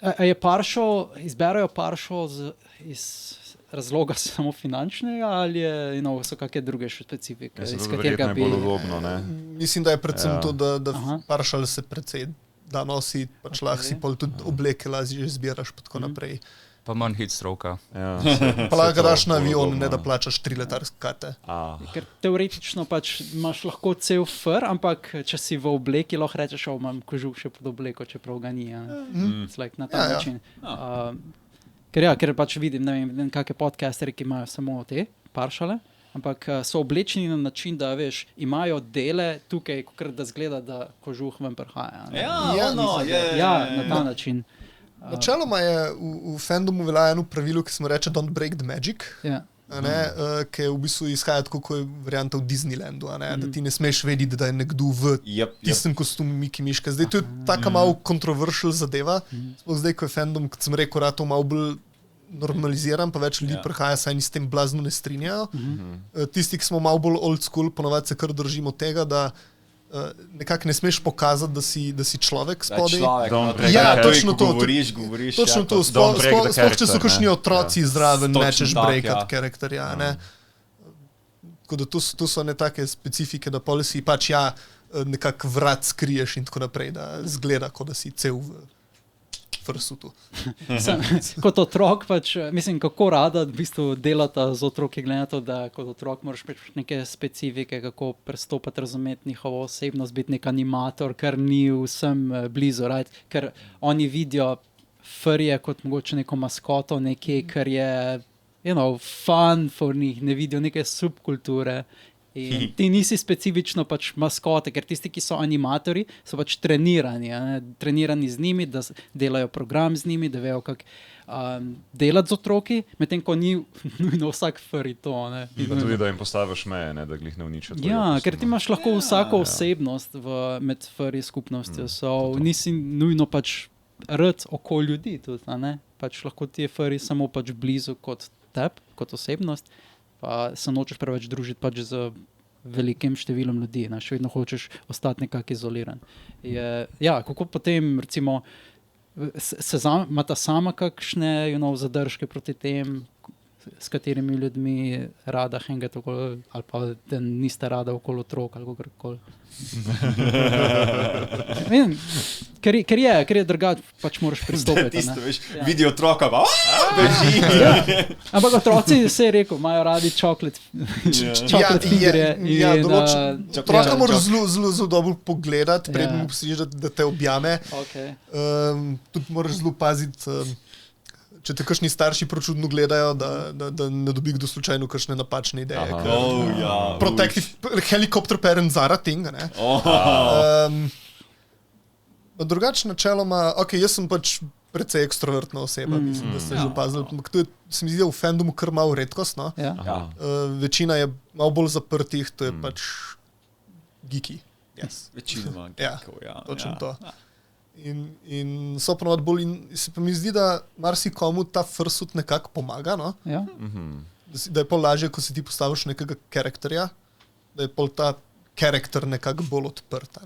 A je partial, izberajo partial iz razloga samo finančnega ali je, so kakšne druge specifike, iz katerega bi... Bolj udobno, ne? Mislim, da je predvsem to, da partial se precej da nosi, pač lahko si pol tudi obleke lažje izbiraš pa tako naprej. Pa manj hit stroka. Ja, pa lahko daš na avion, ne da plačaš 3 letarske karte. Ker teoretično pač imaš lahko cel fur, ampak če si v obleki, lahko rečeš, imam kožuh še pod obleko, čeprav ga ni. Like, na ta način. Ker pač vidim, ne vem, kakšne podcasteri, ki imajo samo te partiale, ampak so oblečeni na način, da veš, imajo dele tukaj, da zgleda, da kožuh ven prihaja. Na ta način. Načeloma je v fandomu velja eno pravilo, ki se mu reče don't break the magic, ki v bistvu izhaja tako, kot je varianta v Disneylandu, da ti ne smeš vedeti, da je nekdo v tistem kostumu Miki Miška. Zdaj to je taka malo controversial zadeva, zdaj ko je fandom, kot sem rekel, rato malo bolj normaliziran, pa več ljudi prihaja, saj ni s tem blazno ne strinjajo. Tisti, ki smo malo bolj old school, ponovadi se kar držimo tega, da nekako ne smeš pokazati, da si človek spodaj. Točno to. Točno to. Sploh, če so kakšni otroci zraven, nečeš breakat karakterja. Tako da to so ne take specifike, da pol si pač nekako vrat skriješ in tako naprej, da zgleda, kot da si cel v frsutu. Kot otrok pač, mislim, kako rada v bistvu delata z otroki, glede na to, da kot otrok moraš pač neke specifike, kako prestopati, razumeti njihovo osebnost, biti nek animator, kar ni vsem blizu, right? Ker oni vidijo furje kot mogoče neko maskoto, nekaj, kar je, fun for njih, ne vidijo neke subkulture. In ti nisi specifično pač maskote, ker tisti, ki so animatorji, so pač trenirani z njimi, da delajo program z njimi, da vejo, kako delati z otroki, medtem ko ni nujno vsak furry to. Pa tudi, da jim postaviš meje, da glih ne uničijo. Ker ti imaš lahko vsako osebnost med furry skupnostjo, nisi nujno pač rad okoli ljudi tudi, pač lahko ti je furry samo pač blizu kot teb, kot osebnost, pa se nočeš preveč družiti pač z velikim številom ljudi, še vedno hočeš ostati nekako izoliran. Kako potem, recimo, imata sama kakšne zadržke proti tem, s katerimi ljudmi rada hengate okoli, ali pa da niste rada okoli otrok, ali kakorkoli. Ker je drugače, pač moraš pristopiti. Tisto, veš, vidi otroka, beži. Ampak otroci, se je rekel, imajo radi chocolate figure. Otroka moraš zelo dobro pogledati, preden mu pustiš, da te objame. Tudi moraš zelo paziti, če te kakšni starši pročudno gledajo, da ne dobi kdo slučajno kakšne napačne ideje. Protective helicopter parent Zara thing, ne? Drugače načeloma, jaz sem pač precej ekstrovertna oseba, mislim, da ste že opazili, ampak to se mi zdi, da v fandomu kar malo redkost, no? Večina je malo bolj zaprtih, to je pač geeki. Večinoma geekov, točno to. In so ponovadi bolj, in se pa mi zdi, da marsikomu ta frsut nekako pomaga, no? Da je pol lažje, ko si ti postaviš nekega karakterja, da je pol ta karakter nekako bolj odprta.